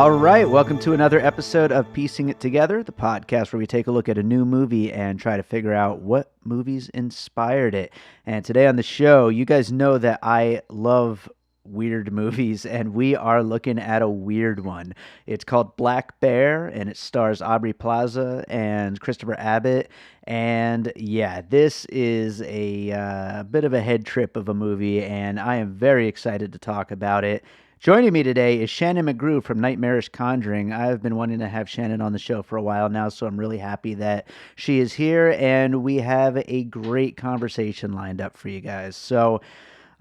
All right, welcome to another episode of Piecing It Together, the podcast where we take a look at a new movie and try to figure out what movies inspired it. And today on the show, you guys know that I love weird movies, and we are looking at a weird one. It's called Black Bear, and it stars Aubrey Plaza and Christopher Abbott. And yeah, this is a bit of a head trip of a movie, and I am very excited to talk about it. Joining me today is Shannon McGrew from Nightmarish Conjuring. I've been wanting to have Shannon on the show for a while now, so I'm really happy that she is here, and we have a great conversation lined up for you guys. So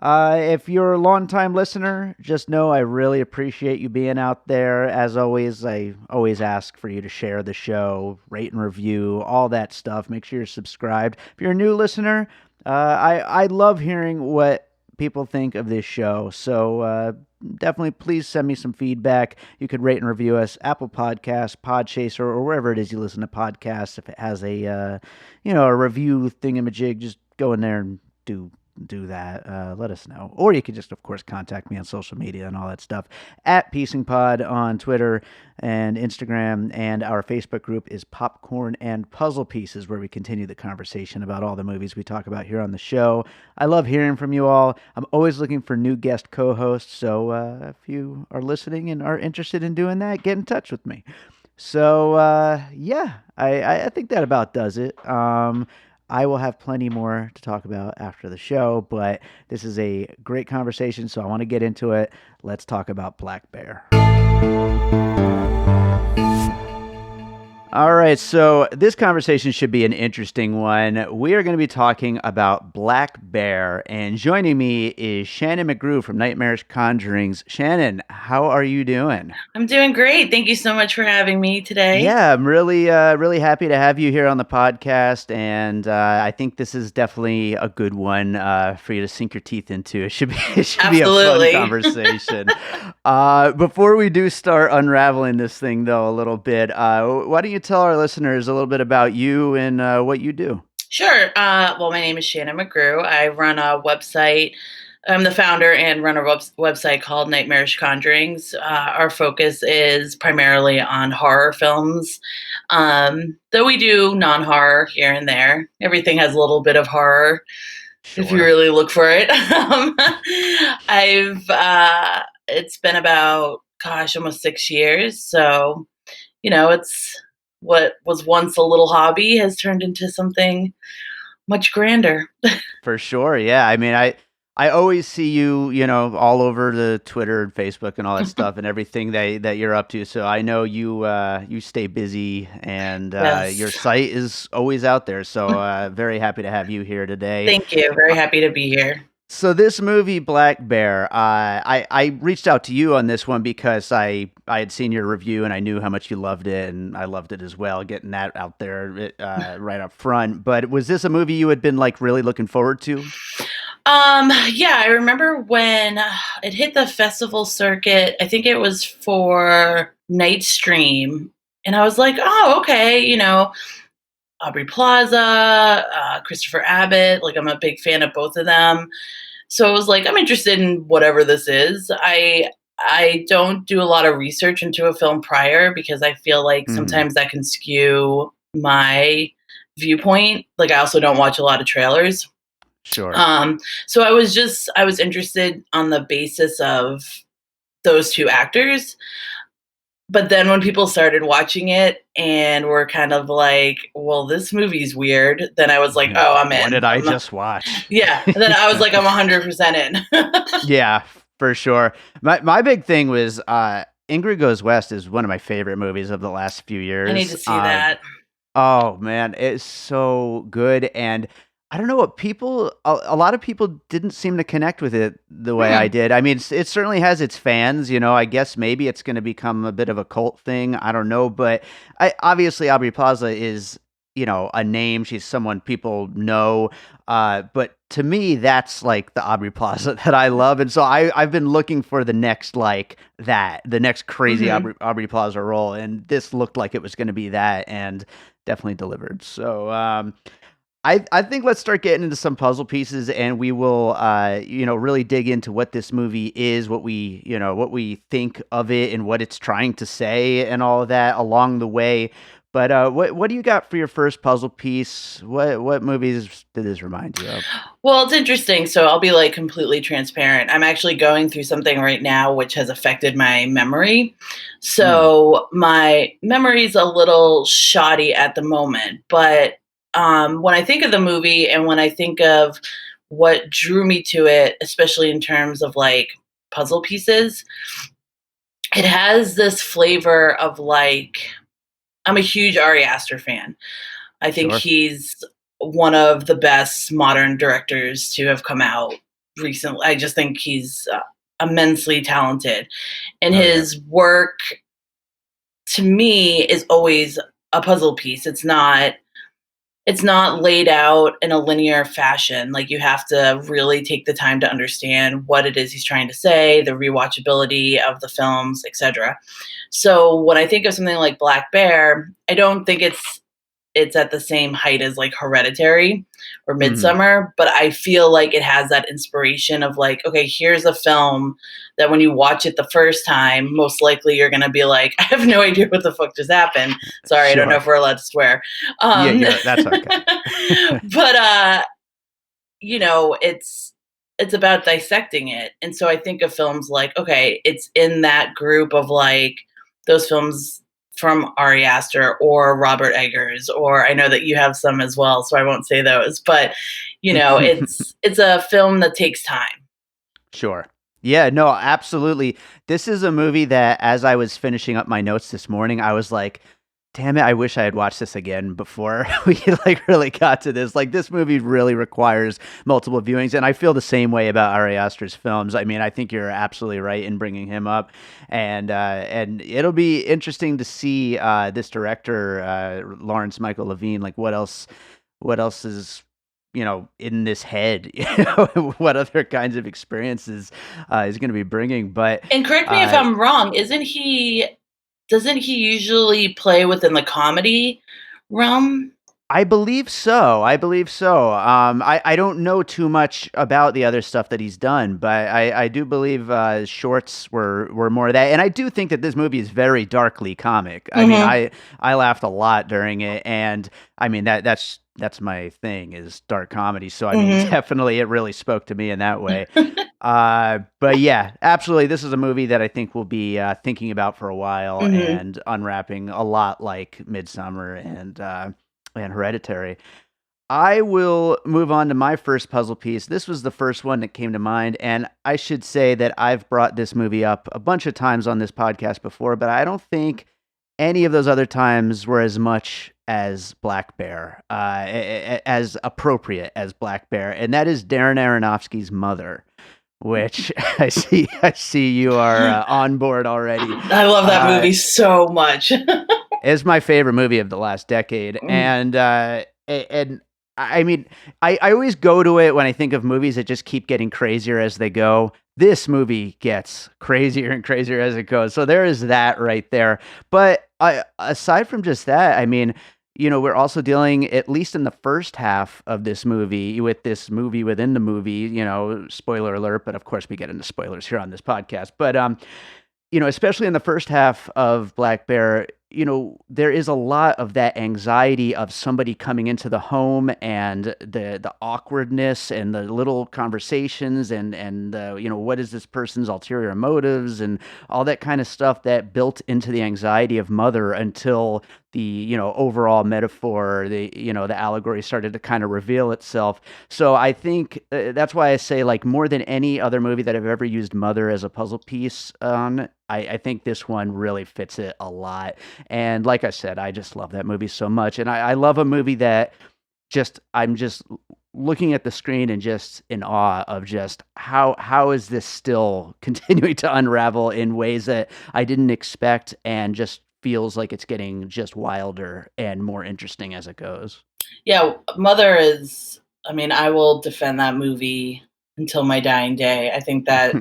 if you're a longtime listener, just know I really appreciate you being out there. As always, I always ask for you to share the show, rate and review, all that stuff. Make sure you're subscribed. If you're a new listener, I love hearing what people think of this show. So definitely please send me some feedback. You could rate and review us, Apple Podcasts, Podchaser, or wherever it is you listen to podcasts. If it has a review thingamajig, just go in there and do that. Let us know. Or you could just, of course, contact me on social media and all that stuff at PiecingPod on Twitter and Instagram. And our Facebook group is Popcorn and Puzzle Pieces, where we continue the conversation about all the movies we talk about here on the show. I love hearing from you all. I'm always looking for new guest co-hosts. So if you are listening and are interested in doing that, get in touch with me. So I think that about does it. I will have plenty more to talk about after the show, but this is a great conversation, so I want to get into it. Let's talk about Black Bear. All right, so this conversation should be an interesting one. We are going to be talking about Black Bear, and joining me is Shannon McGrew from Nightmarish Conjurings. Shannon, how are you doing? I'm doing great. Thank you so much for having me today. Yeah, I'm really happy to have you here on the podcast, and I think this is definitely a good one for you to sink your teeth into. It should be a fun conversation. Before we do start unraveling this thing, though, a little bit, why don't you tell our listeners a little bit about you and what you do? Sure. Well, my name is Shannon McGrew. I run a website. I'm the founder and run a website called Nightmarish Conjurings. Our focus is primarily on horror films, though we do non-horror here and there. Everything has a little bit of horror, if you really look for it. It's been about, almost 6 years. So, it's what was once a little hobby has turned into something much grander. For sure. Yeah. I mean, I always see you, all over the Twitter and Facebook and all that stuff and everything that you're up to. So I know you stay busy, and Yes. Your site is always out there. So very happy to have you here today. Thank you. Very happy to be here. So this movie, Black Bear, I reached out to you on this one because I had seen your review and I knew how much you loved it, and I loved it as well, getting that out there right up front. But was this a movie you had been really looking forward to? Yeah, I remember when it hit the festival circuit. I think it was for Night Stream, and I was like, oh, okay, Aubrey Plaza, Christopher Abbott. I'm a big fan of both of them. So I was like, I'm interested in whatever this is. I don't do a lot of research into a film prior because I feel like sometimes that can skew my viewpoint. I also don't watch a lot of trailers. Sure. So I was interested on the basis of those two actors. But then when people started watching it and were kind of like, well, this movie's weird, then I was like, oh, I'm in. What did I just watch? Yeah. And then I was like, I'm 100% in. Yeah, for sure. My big thing was Ingrid Goes West is one of my favorite movies of the last few years. I need to see that. Oh, man, it's so good. And I don't know what a lot of people didn't seem to connect with it the way I did. I mean, it certainly has its fans, I guess maybe it's going to become a bit of a cult thing. I don't know. But obviously Aubrey Plaza is, a name. She's someone people know. But to me, that's the Aubrey Plaza that I love. And so I've been looking for the next the next crazy Aubrey Plaza role. And this looked like it was going to be that, and definitely delivered. So, I think let's start getting into some puzzle pieces, and we will, really dig into what this movie is, what we think of it, and what it's trying to say, and all of that along the way. But what do you got for your first puzzle piece? What movies did this remind you of? Well, it's interesting. So I'll be like completely transparent. I'm actually going through something right now which has affected my memory. Hmm. So my memory's a little shoddy at the moment. But when I think of the movie and when I think of what drew me to it, especially in terms of like puzzle pieces, it has this flavor of like, I'm a huge Ari Aster fan. I think Sure. he's one of the best modern directors to have come out recently. I just think he's immensely talented. And Oh yeah. his work to me is always a puzzle piece. It's not laid out in a linear fashion. Like you have to really take the time to understand what it is he's trying to say, the rewatchability of the films, etc. So when I think of something like Black Bear, I don't think it's at the same height as like Hereditary or Hmm. Midsummer, but I feel like it has that inspiration of like, okay, here's a film that when you watch it the first time, most likely you're gonna be like, I have no idea what the fuck just happened. Sorry, I don't know Sure. if we're allowed to swear. Yeah, Um, that's okay. but it's about dissecting it. And so I think of films like, okay, it's in that group of like those films from Ari Aster or Robert Eggers, or I know that you have some as well, so I won't say those, but it's a film that takes time. Sure. Yeah, no, absolutely. This is a movie that, as I was finishing up my notes this morning, I was like, damn it, I wish I had watched this again before we like really got to this. Like this movie really requires multiple viewings, and I feel the same way about Ari Aster's films. I mean, I think you're absolutely right in bringing him up, and it'll be interesting to see this director, Lawrence Michael Levine, like what else is in this head, what other kinds of experiences he's going to be bringing. But And correct me if uh, I'm wrong, doesn't he usually play within the comedy realm? I believe so. I believe so. I don't know too much about the other stuff that he's done, but I do believe shorts were more of that. And I do think that this movie is very darkly comic. I mean, Mhm. I laughed a lot during it, and I mean that's my thing is dark comedy. So I mean, Mhm. definitely it really spoke to me in that way. But yeah, absolutely, this is a movie that I think we'll be thinking about for a while Mhm. and unwrapping a lot like Midsummer and Hereditary. I will move on to my first puzzle piece. This was the first one that came to mind, and I should say that I've brought this movie up a bunch of times on this podcast before, but I don't think any of those other times were as much as Black Bear, as appropriate as Black Bear, and that is Darren Aronofsky's Mother, which I see you are on board already. I love that Uh, movie so much. It's my favorite movie of the last decade, Mm. and I mean, I always go to it when I think of movies that just keep getting crazier as they go. This movie gets crazier and crazier as it goes, so there is that right there. But aside from just that, I mean, we're also dealing, at least in the first half of this movie, with this movie within the movie. Spoiler alert, but of course we get into spoilers here on this podcast. But especially in the first half of Black Bear, there is a lot of that anxiety of somebody coming into the home and the awkwardness and the little conversations and what is this person's ulterior motives and all that kind of stuff that built into the anxiety of Mother until the overall metaphor, the allegory started to kind of reveal itself. So I think that's why I say, like, more than any other movie that I've ever used Mother as a puzzle piece on, I think this one really fits it a lot. And like I said, I just love that movie so much. And I love a movie that I'm just looking at the screen and just in awe of just how is this still continuing to unravel in ways that I didn't expect, and just feels like it's getting just wilder and more interesting as it goes. Yeah, Mother is, I mean, I will defend that movie until my dying day. I think that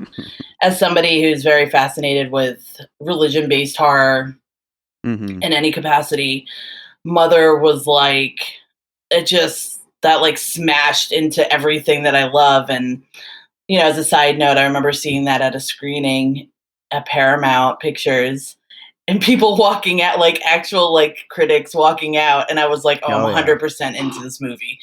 as somebody who's very fascinated with religion-based horror Hmm. in any capacity, Mother was like, it just that like smashed into everything that I love. And, you know, as a side note, I remember seeing that at a screening at Paramount Pictures and people walking out, like actual like critics walking out. And I was like, oh, I'm Oh, yeah. 100% into this movie.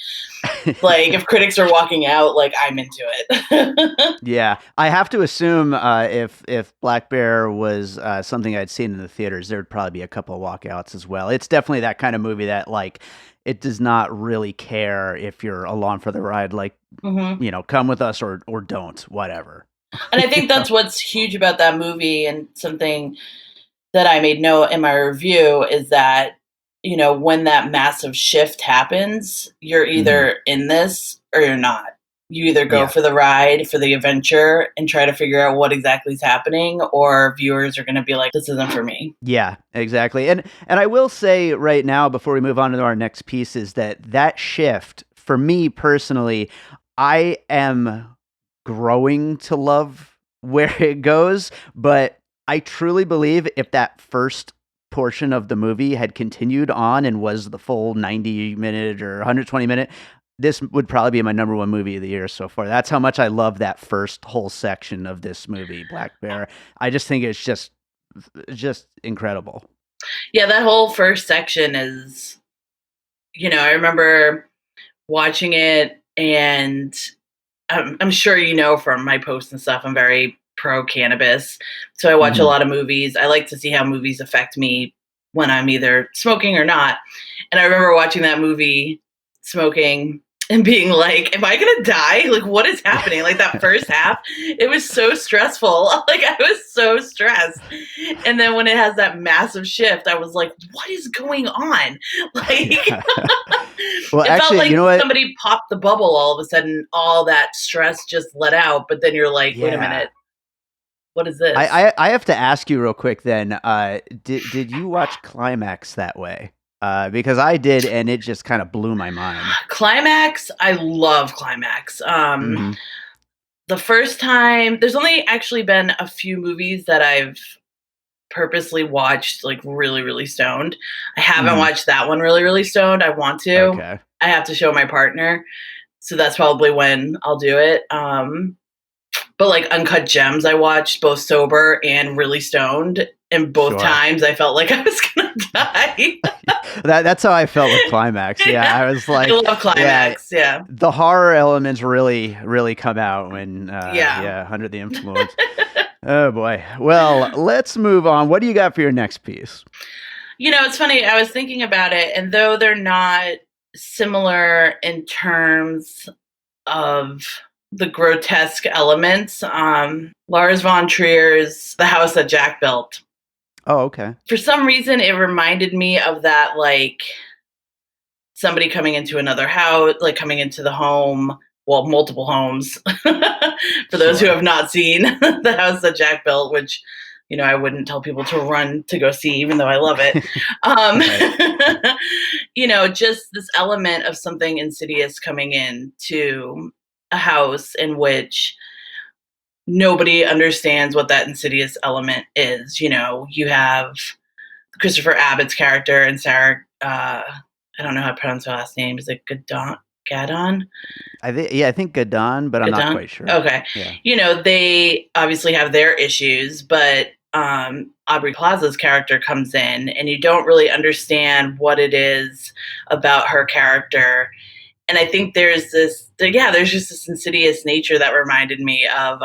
Like if critics are walking out, like I'm into it. Yeah, I have to assume if Black Bear was something I'd seen in the theaters, there'd probably be a couple of walkouts as well. It's definitely that kind of movie that like it does not really care if you're along for the ride. Like, Mhm. you know, come with us or don't, whatever. And I think that's what's huge about that movie, and something that I made note in my review is that, you know, when that massive shift happens, you're Mhm. either in this or you're not. You either go Yeah. for the ride, for the adventure, and try to figure out what exactly is happening, or viewers are going to be like, this isn't for me. Yeah, exactly. And I will say right now before we move on to our next piece is that shift for me personally, I am growing to love where it goes, but I truly believe if that first portion of the movie had continued on and was the full 90-minute or 120-minute, this would probably be my number one movie of the year so far. That's how much I love that first whole section of this movie, Black Bear. I just think it's just incredible. Yeah, that whole first section is, you know, I remember watching it, and I'm sure you know from my posts and stuff, I'm very pro cannabis. So I watch a Mhm. lot of movies. I like to see how movies affect me when I'm either smoking or not. And I remember watching that movie, smoking, and being like, am I going to die? Like, what is happening? Like, that first half, it was so stressful. Like, I was so stressed. And then when it has that massive shift, I was like, what is going on? Like, Yeah. Well, it felt actually, like you know what? somebody popped the bubble all of a sudden, all that stress just let out. But then you're like, wait a Yeah. minute, what is this? I have to ask you real quick then, did you watch Climax that way? Because I did, and it just kind of blew my mind. Climax, I love Climax. Mhm. The first time, there's only actually been a few movies that I've purposely watched like really, really stoned. I haven't Mhm. watched that one really, really stoned. I want to. Okay. I have to show my partner. So that's probably when I'll do it. But like Uncut Gems, I watched both sober and really stoned. And both Sure. times I felt like I was going to die. That's how I felt with Climax. Yeah, I was I like, love yeah, Climax. Yeah. the horror elements really come out when, Yeah. yeah, under the influence. Oh boy. Well, let's move on. What do you got for your next piece? You know, it's funny. I was thinking about it, and though they're not similar in terms of the grotesque elements, Lars von Trier's The House That Jack Built, Oh, okay. for some reason, it reminded me of that, like somebody coming into another house, like coming into the home, well, multiple homes. For those who Sure. have not seen The House That Jack Built, which, you know, I wouldn't tell people to run to go see, even though I love it. Right. You know, just this element of something insidious coming in to a house in which nobody understands what that insidious element is. You know, you have Christopher Abbott's character and Sarah, I don't know how to pronounce her last name. Is it Gadon? Gadon? I think Gadon, but I'm not Gadon? quite sure. Okay. Yeah. You know, they obviously have their issues, but Aubrey Plaza's character comes in and you don't really understand what it is about her character. And I think there's just this insidious nature that reminded me of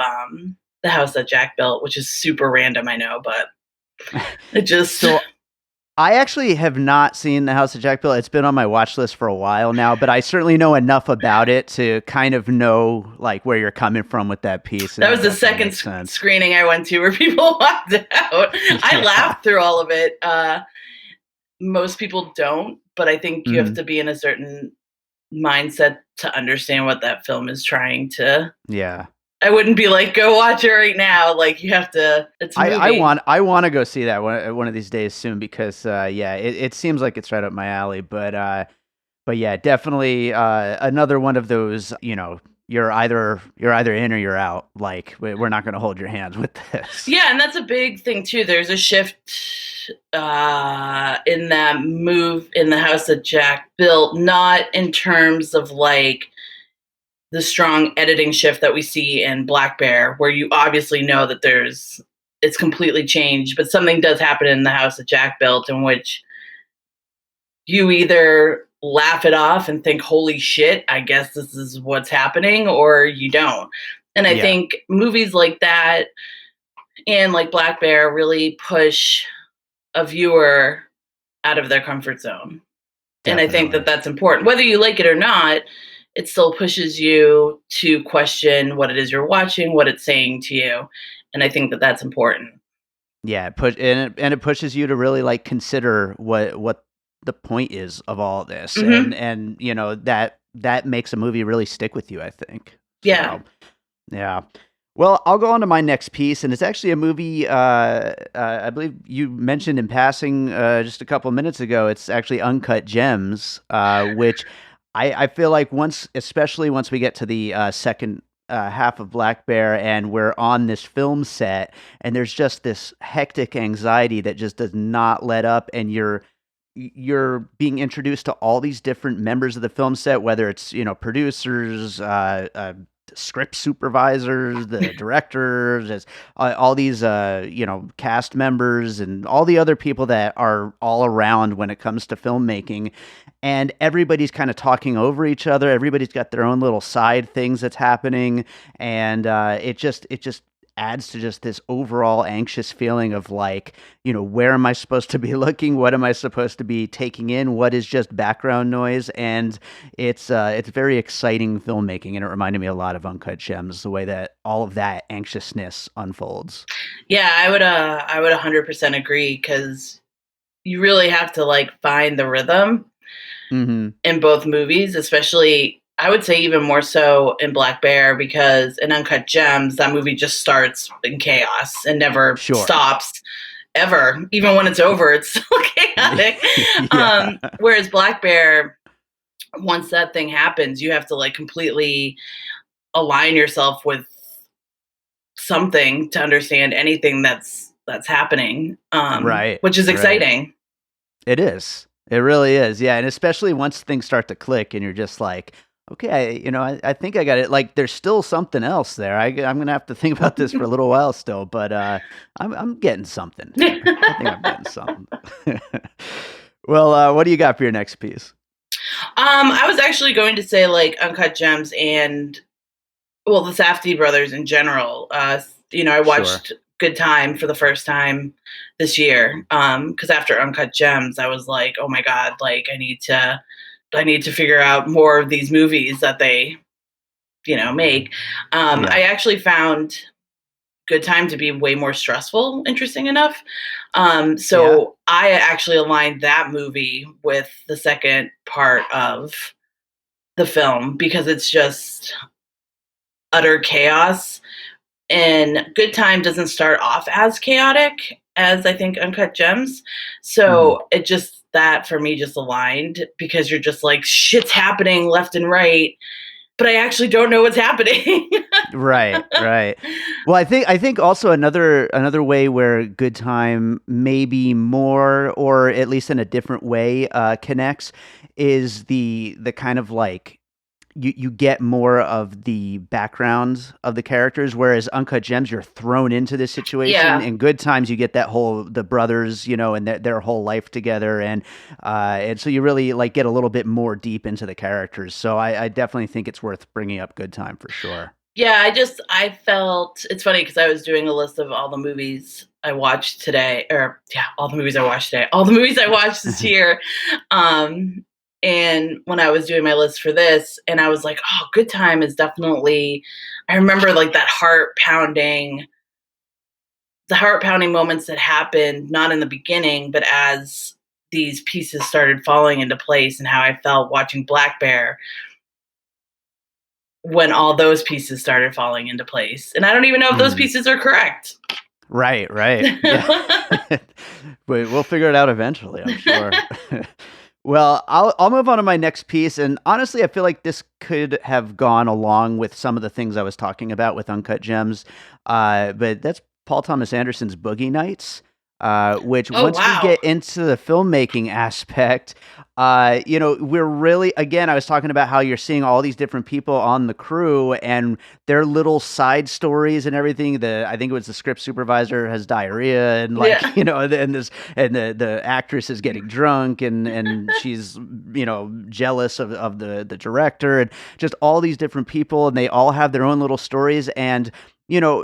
The House That Jack Built, which is super random, I know, but it just. So I actually have not seen The House of Jack Built. It's been on my watch list for a while now, but I certainly know enough about it to kind of know like where you're coming from with that piece. That was the definitely second makes sense. screening I went to where people walked out. I Yeah. laughed through all of it. Most people don't, but I think you have Mhm. to be in a certain mindset to understand what that film is trying to. Yeah. I wouldn't be like, go watch it right now. Like you have to. It's a movie. I want to go see that one of these days soon because yeah, it seems like it's right up my alley. But yeah, definitely another one of those. You know, you're either in or you're out. Like we're not going to hold your hands with this. Yeah, and that's a big thing too. There's a shift in that move in the house that Jack built, not in terms of like the strong editing shift that we see in Black Bear, where you obviously know that it's completely changed, but something does happen in the house that Jack built in which you either laugh it off and think, holy shit, I guess this is what's happening, or you don't. And I think movies like that and like Black Bear really push a viewer out of their comfort zone. Definitely. And I think that that's important. Whether you like it or not, it still pushes you to question what it is you're watching, what it's saying to you. And I think that that's important. Yeah, it pushes you to really like consider what the point is of all this. Mm-hmm. And you know, that makes a movie really stick with you, I think. Yeah. So, yeah. Well, I'll go on to my next piece, and it's actually a movie I believe you mentioned in passing just a couple minutes ago. It's actually Uncut Gems, which I feel like especially once we get to the second half of Black Bear and we're on this film set, and there's just this hectic anxiety that just does not let up, and you're being introduced to all these different members of the film set, whether it's, you know, producers, script supervisors, the directors, all these you know, cast members, and all the other people that are all around when it comes to filmmaking, and everybody's kind of talking over each other. Everybody's got their own little side things that's happening, and it just adds to just this overall anxious feeling of like, you know, where am I supposed to be looking? What am I supposed to be taking in? What is just background noise? And it's very exciting filmmaking, and it reminded me a lot of Uncut Gems, the way that all of that anxiousness unfolds. Yeah, I would 100% agree, because you really have to like find the rhythm in both movies, especially I would say even more so in Black Bear, because in Uncut Gems, that movie just starts in chaos and never stops ever. Even when it's over, it's still chaotic. Whereas Black Bear, once that thing happens, you have to like completely align yourself with something to understand anything that's happening. Right. Which is exciting. Right. It is. It really is. Yeah. And especially once things start to click and you're just like, okay, I think I got it. Like, there's still something else there. I'm going to have to think about this for a little while still, but I'm getting something. I think I'm getting something. Well, what do you got for your next piece? I was actually going to say like Uncut Gems and, well, the Safdie brothers in general. I watched Good Time for the first time this year, because after Uncut Gems, I was like, oh my God, like I need to figure out more of these movies that they, make. I actually found Good Time to be way more stressful, interesting enough. I actually aligned that movie with the second part of the film, because it's just utter chaos. And Good Time doesn't start off as chaotic as I think Uncut Gems. So it just, that for me just aligned, because you're just like, shit's happening left and right, but I actually don't know what's happening. Right. Well, I think also another way where Good Time maybe more, or at least in a different way, connects is the kind of like, you get more of the background of the characters, whereas Uncut Gems, you're thrown into this situation. Yeah. In Good Times, you get the brothers, and their whole life together, and so you really like get a little bit more deep into the characters. So I definitely think it's worth bringing up Good Time for sure. Yeah, I felt, it's funny because I was doing a list of all the movies I watched today, all the movies I watched this year. And when I was doing my list for this, and I was like, oh, Good Time is definitely, I remember like that heart pounding moments that happened, not in the beginning, but as these pieces started falling into place, and how I felt watching Black Bear when all those pieces started falling into place. And I don't even know if those pieces are correct. Right. Yeah. But we'll figure it out eventually, I'm sure. Well, I'll move on to my next piece, and honestly, I feel like this could have gone along with some of the things I was talking about with Uncut Gems, but that's Paul Thomas Anderson's Boogie Nights. which Oh, once we wow. get into the filmmaking aspect, we're really, again, I was talking about how you're seeing all these different people on the crew and their little side stories and everything. I think it was the script supervisor has diarrhea and Yeah. the actress is getting drunk and she's, jealous of the director and just all these different people and they all have their own little stories and, you know,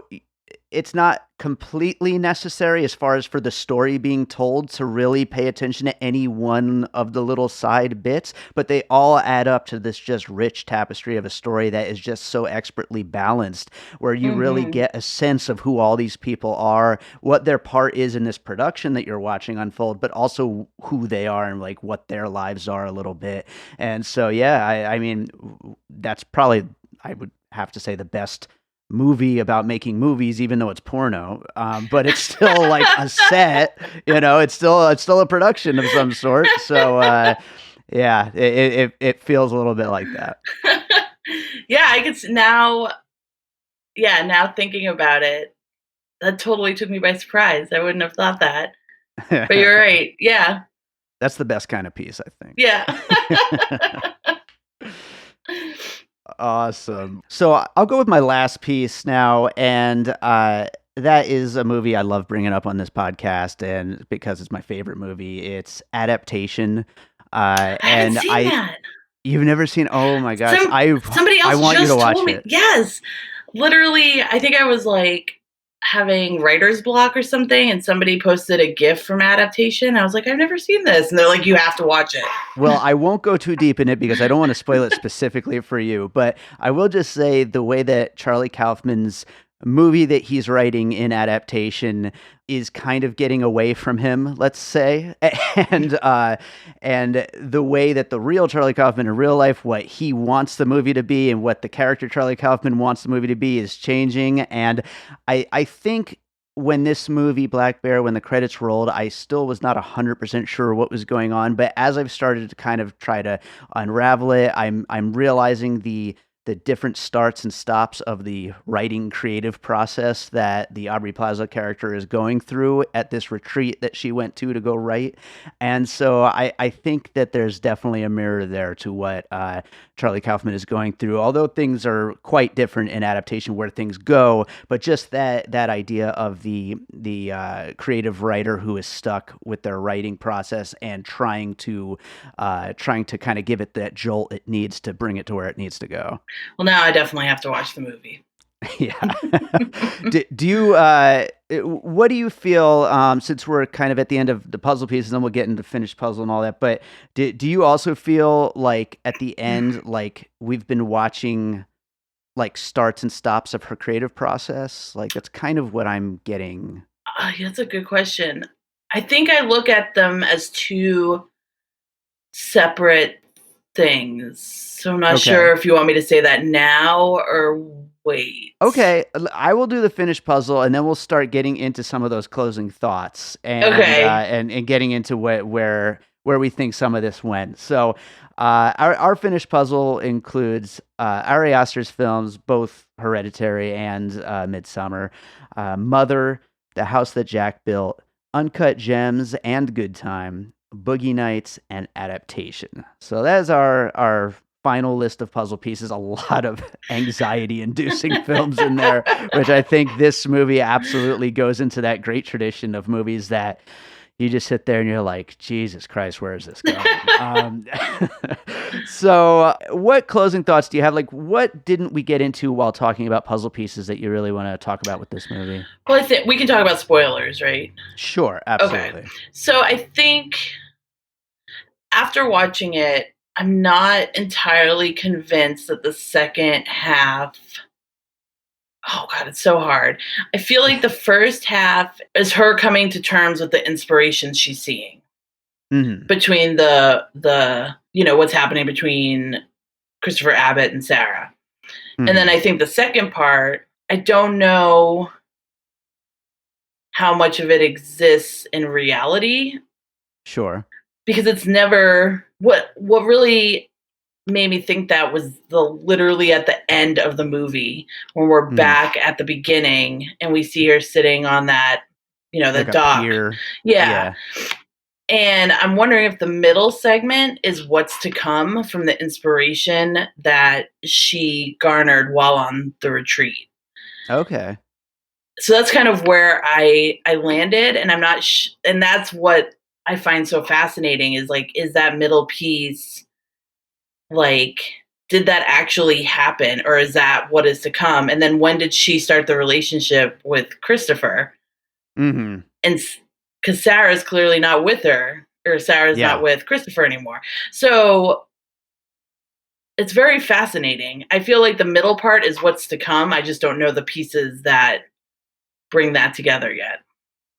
it's not completely necessary as far as for the story being told to really pay attention to any one of the little side bits, but they all add up to this just rich tapestry of a story that is just so expertly balanced, where you really Hmm. get a sense of who all these people are, what their part is in this production that you're watching unfold, but also who they are and like what their lives are a little bit. And so, yeah, I mean, that's probably, I would have to say, the best movie about making movies, even though it's porno. But it's still like a set, it's still a production of some sort. So yeah, it feels a little bit like that. Yeah, I could now. Yeah, now thinking about it, that totally took me by surprise. I wouldn't have thought that. But you're right. Yeah. That's the best kind of piece, I Yeah. think. Awesome. So I'll go with my last piece now, and that is a movie I love bringing up on this podcast, and because it's my favorite movie, it's Adaptation. I haven't And seen that. you've never seen? Oh my gosh, Some somebody I else want you to just watch told me. it. Yes. Literally, I think I was like having writer's block or something, and somebody posted a GIF from Adaptation. I was like, I've never seen this. And they're like, you have to watch it. Well, I won't go too deep in it because I don't want to spoil it specifically for you, but I will just say the way that Charlie Kaufman's movie that he's writing in Adaptation is kind of getting away from him, let's say, and the way that the real Charlie Kaufman in real life, what he wants the movie to be, and what the character Charlie Kaufman wants the movie to be, is changing. And I think when this movie Black Bear, when the credits rolled, I still was not 100% sure what was going on, but as I've started to kind of try to unravel it, I'm realizing the different starts and stops of the writing creative process that the Aubrey Plaza character is going through at this retreat that she went to go write. And so I think that there's definitely a mirror there to what Charlie Kaufman is going through, although things are quite different in Adaptation where things go, but just that idea of the creative writer who is stuck with their writing process and trying to kind of give it that jolt it needs to bring it to where it needs to go. Well, now I definitely have to watch the movie. Yeah. do you what do you feel, since we're kind of at the end of the puzzle pieces, and then we'll get into finished puzzle and all that, but do you also feel like at the end, like we've been watching like starts and stops of her creative process? Like that's kind of what I'm getting. That's a good question. I think I look at them as two separate things. So I'm not Okay. sure if you want me to say that now or wait. Okay, I will do the finished puzzle, and then we'll start getting into some of those closing thoughts, Okay. and getting into where we think some of this went. So, our finished puzzle includes Ari Aster's films, both Hereditary and Midsummer, Mother, The House That Jack Built, Uncut Gems, and Good Time, Boogie Nights, and Adaptation. So that is our final list of puzzle pieces. A lot of anxiety-inducing films in there, which I think this movie absolutely goes into that great tradition of movies that you just sit there and you're like, Jesus Christ, where is this going? So, what closing thoughts do you have? Like, what didn't we get into while talking about puzzle pieces that you really want to talk about with this movie? Well, I think we can talk about spoilers, right? Sure, Okay. absolutely. So I think after watching it, I'm not entirely convinced that the second half. Oh God, it's so hard. I feel like the first half is her coming to terms with the inspirations she's seeing Hmm. between the what's happening between Christopher Abbott and Sarah. And then Hmm. I think the second part, I don't know how much of it exists in reality Sure. because it's never what really made me think that was the literally at the end of the movie when we're Hmm. back at the beginning and we see her sitting on that the like a dock. pier. Yeah. And I'm wondering if the middle segment is what's to come from the inspiration that she garnered while on the retreat. Okay. So that's kind of where I landed, and I'm not and that's what I find so fascinating is like, is that middle piece, like, did that actually happen, or is that what is to come? And then when did she start the relationship with Christopher? Mm-hmm. And because Sarah's clearly not with her, or Sarah's not with Christopher anymore. So it's very fascinating. I feel like the middle part is what's to come. I just don't know the pieces that bring that together yet.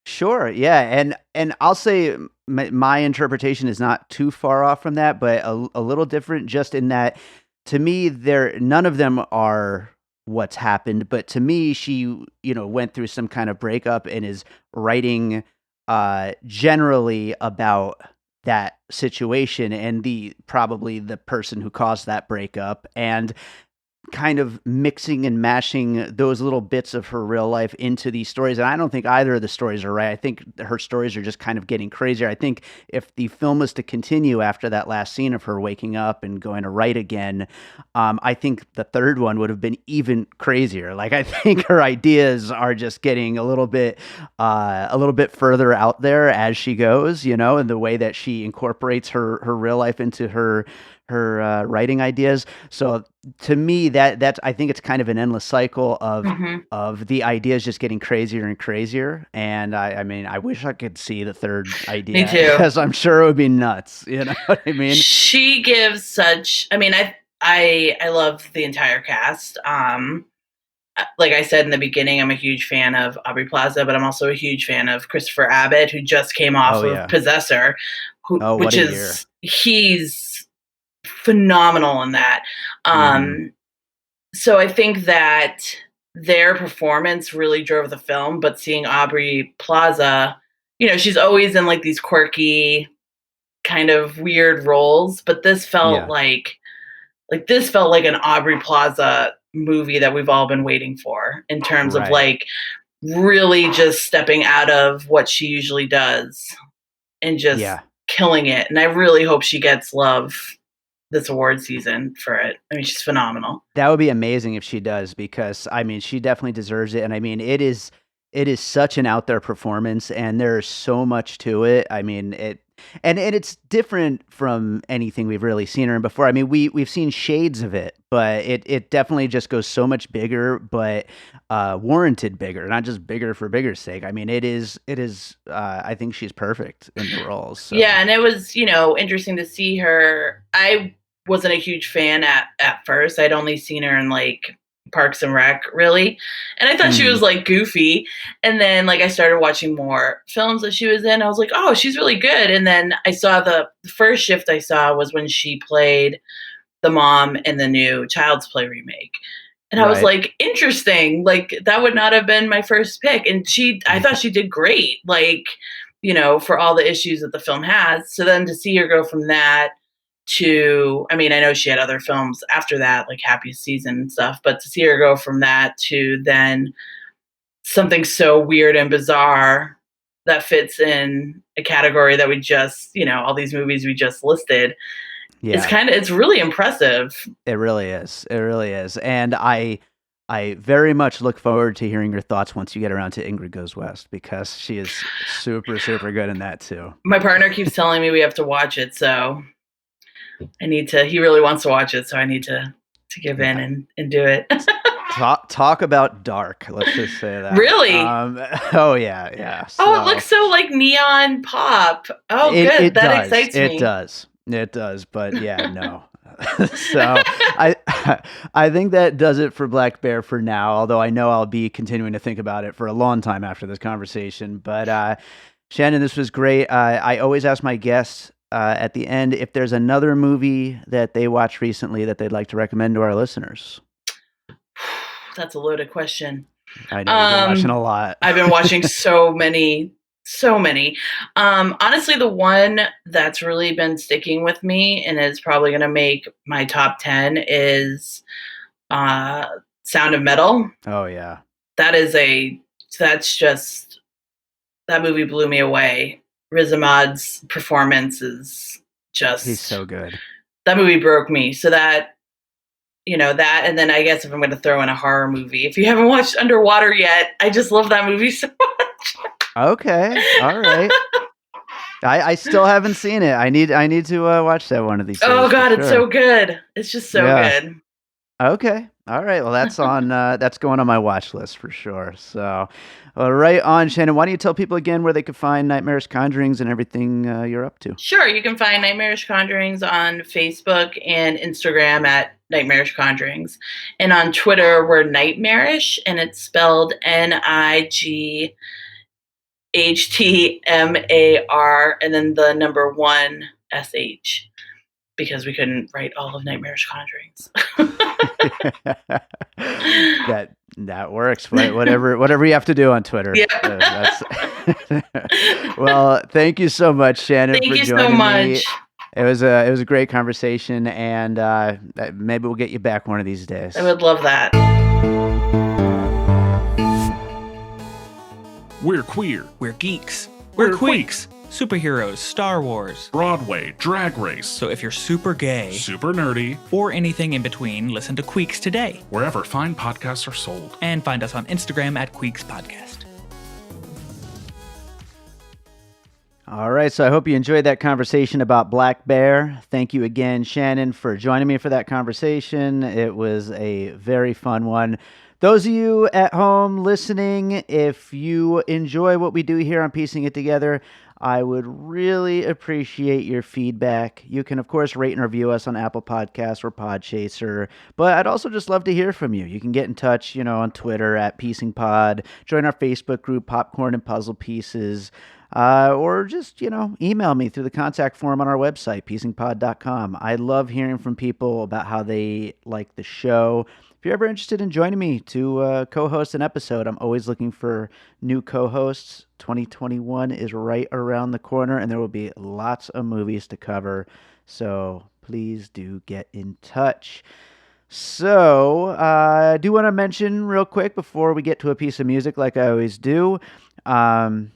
Sure. Yeah. And I'll say my interpretation is not too far off from that, but a little different, just in that, to me, none of them are what's happened. But to me, she, went through some kind of breakup and is writing generally about that situation and probably the person who caused that breakup, and kind of mixing and mashing those little bits of her real life into these stories. And I don't think either of the stories are right. I think her stories are just kind of getting crazier. I think if the film was to continue after that last scene of her waking up and going to write again, I think the third one would have been even crazier. Like, I think her ideas are just getting a little bit further out there as she goes, and the way that she incorporates her real life into her writing ideas. So to me, that's I think it's kind of an endless cycle of the ideas just getting crazier and crazier. And I mean, I wish I could see the third idea. Me too. Because I'm sure it would be nuts. You know what I mean? She gives such. I mean, I love the entire cast. Like I said in the beginning, I'm a huge fan of Aubrey Plaza, but I'm also a huge fan of Christopher Abbott, who just came off of Possessor, which is he's phenomenal in that. So I think that their performance really drove the film, but seeing Aubrey Plaza, she's always in like these quirky kind of weird roles, but this felt like an Aubrey Plaza movie that we've all been waiting for, in terms of like really just stepping out of what she usually does and just killing it. And I really hope she gets love this award season for it. I mean, she's phenomenal. That would be amazing if she does, because I mean, she definitely deserves it. And I mean, it is such an out there performance, and there's so much to it. I mean, and it's different from anything we've really seen her in before. I mean, we've seen shades of it, but it definitely just goes so much bigger, but warranted bigger, not just bigger for bigger's sake. I mean, it is. I think she's perfect in the roles. So. Yeah, and it was interesting to see her. I wasn't a huge fan at first. I'd only seen her in like Parks and Rec, really, and I thought she was like goofy. And then like I started watching more films that she was in. I was like, oh, she's really good. And then I saw the first shift I saw was when she played the mom in the new Child's Play remake. And I was like, interesting. Like, that would not have been my first pick. And I thought she did great, like, for all the issues that the film has. So then to see her go from that to, I mean, I know she had other films after that, like Happiest Season and stuff, but to see her go from that to then something so weird and bizarre that fits in a category that we just, all these movies we just listed. Yeah. It's really impressive. It really is. It really is. And I very much look forward to hearing your thoughts once you get around to Ingrid Goes West, because she is super, super good in that too. My partner keeps telling me we have to watch it, so he really wants to watch it, so I need to give in and do it. Talk about dark. Let's just say that. Really? Oh yeah. So, oh, it looks so like neon pop. Oh, good. That excites me. It does. But yeah, no. So I think that does it for Black Bear for now, although I know I'll be continuing to think about it for a long time after this conversation. But Shannon, this was great. I always ask my guests at the end if there's another movie that they watched recently that they'd like to recommend to our listeners. That's a loaded question. I know, you've been watching a lot. I've been watching so many. Honestly, the one that's really been sticking with me and is probably going to make my top 10 is Sound of Metal. Oh yeah. That's just that movie blew me away. Riz Ahmed's performance is just... He's so good. That movie broke me. So that, that, and then I guess if I'm going to throw in a horror movie, if you haven't watched Underwater yet, I just love that movie so much. Okay. All right. I still haven't seen it. I need to watch that one of these days. Oh God, it's so good. It's just so good. Okay. All right. Well, that's on. That's going on my watch list for sure. So, right on, Shannon. Why don't you tell people again where they could find Nightmarish Conjurings and everything you're up to? Sure. You can find Nightmarish Conjurings on Facebook and Instagram at Nightmarish Conjurings, and on Twitter we're Nightmarish, and it's spelled NIGHTMAR, and then the number 1 SH, because we couldn't write all of Nightmarish Conjurings. That works. Whatever you have to do on Twitter. Yeah. Well, thank you so much, Shannon. Thank for you joining so much. me. It was a great conversation, and maybe we'll get you back one of these days. I would love that. We're queer. We're geeks. We're queeks. Superheroes, Star Wars, Broadway, Drag Race. So if you're super gay, super nerdy, or anything in between, listen to Queeks today. Wherever fine podcasts are sold. And find us on Instagram at Queeks Podcast. All right, so I hope you enjoyed that conversation about Black Bear. Thank you again, Shannon, for joining me for that conversation. It was a very fun one. Those of you at home listening, if you enjoy what we do here on Piecing It Together, I would really appreciate your feedback. You can, of course, rate and review us on Apple Podcasts or Podchaser, but I'd also just love to hear from you. You can get in touch, on Twitter at Piecing Pod, join our Facebook group, Popcorn and Puzzle Pieces, or just, email me through the contact form on our website, piecingpod.com. I love hearing from people about how they like the show. If you're ever interested in joining me to co-host an episode, I'm always looking for new co-hosts. 2021 is right around the corner, and there will be lots of movies to cover. So please do get in touch. So I do want to mention real quick before we get to a piece of music like I always do, our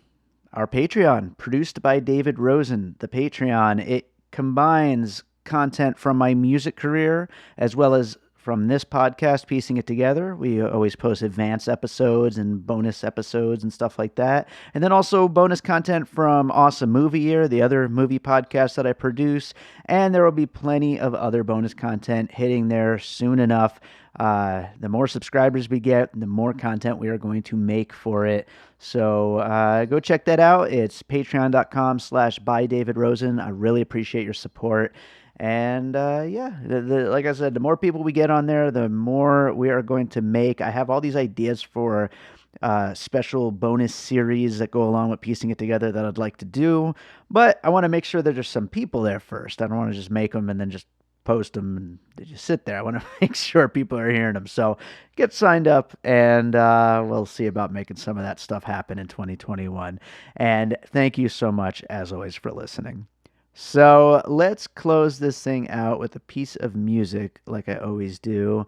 Patreon, produced by David Rosen. The Patreon, it combines content from my music career as well as from this podcast, Piecing It Together. We always post advanced episodes and bonus episodes and stuff like that. And then also bonus content from Awesome Movie Year, the other movie podcast that I produce. And there will be plenty of other bonus content hitting there soon enough. The more subscribers we get, the more content we are going to make for it. So go check that out. It's patreon.com/bydavidrosen. I really appreciate your support. And like I said, the more people we get on there, the more we are going to make. I have all these ideas for special bonus series that go along with Piecing It Together that I'd like to do. But I want to make sure that there's some people there first. I don't want to just make them and then just post them and they just sit there. I want to make sure people are hearing them. So get signed up, and we'll see about making some of that stuff happen in 2021. And thank you so much, as always, for listening. So let's close this thing out with a piece of music like I always do.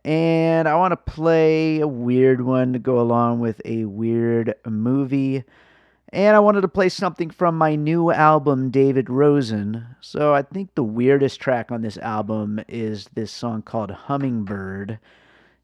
And I want to play a weird one to go along with a weird movie. And I wanted to play something from my new album, David Rosen. So I think the weirdest track on this album is this song called Hummingbird.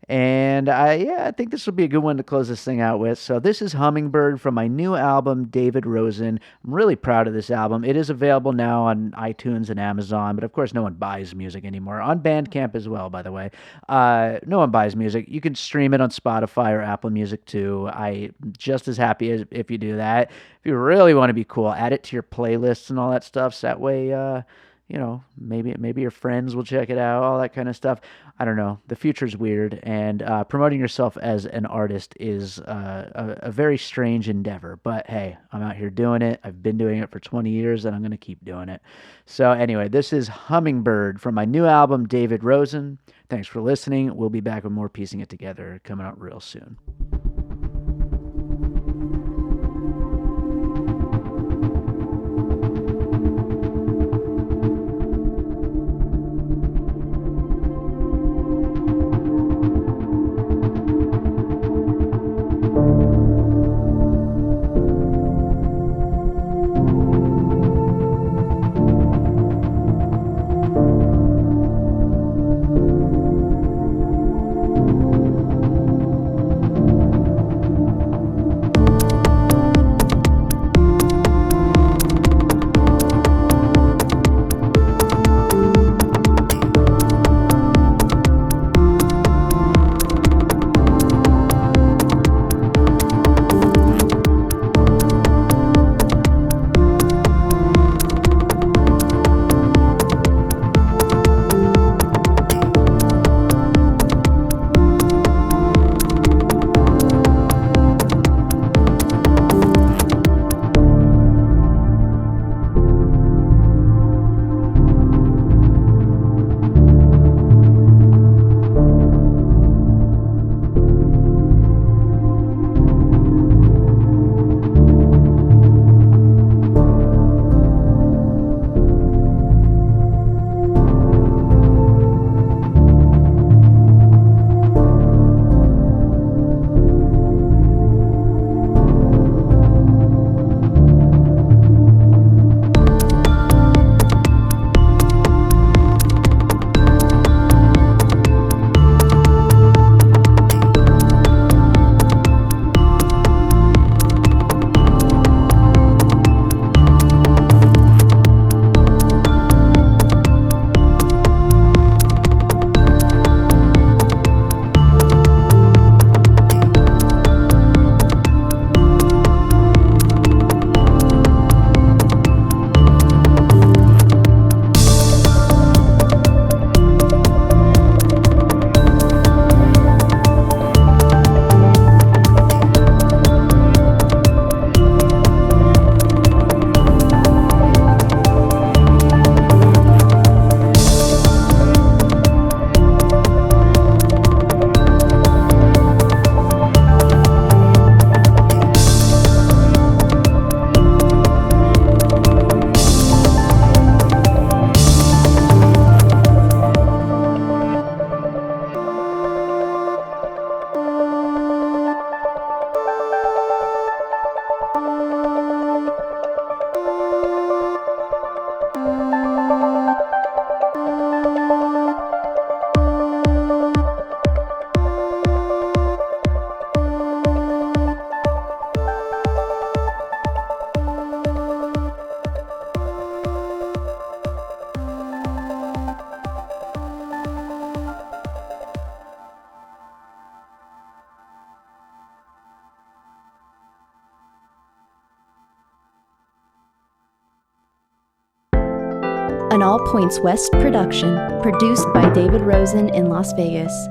And I think this will be a good one to close this thing out with. So this is Hummingbird from my new album, David Rosen. I'm really proud of this album. It is available now on iTunes and Amazon, but of course no one buys music anymore. On Bandcamp as well, by the way. No one buys music. You can stream it on Spotify or Apple Music too. I'm just as happy as if you do that. If you really want to be cool, add it to your playlists and all that stuff. So that way, maybe your friends will check it out, all that kind of stuff. I don't know. The future's weird, and promoting yourself as an artist is a very strange endeavor. But hey, I'm out here doing it. I've been doing it for 20 years, and I'm going to keep doing it. So anyway, this is Hummingbird from my new album, David Rosen. Thanks for listening. We'll be back with more Piecing It Together coming out real soon. an All Points West production, produced by David Rosen in Las Vegas.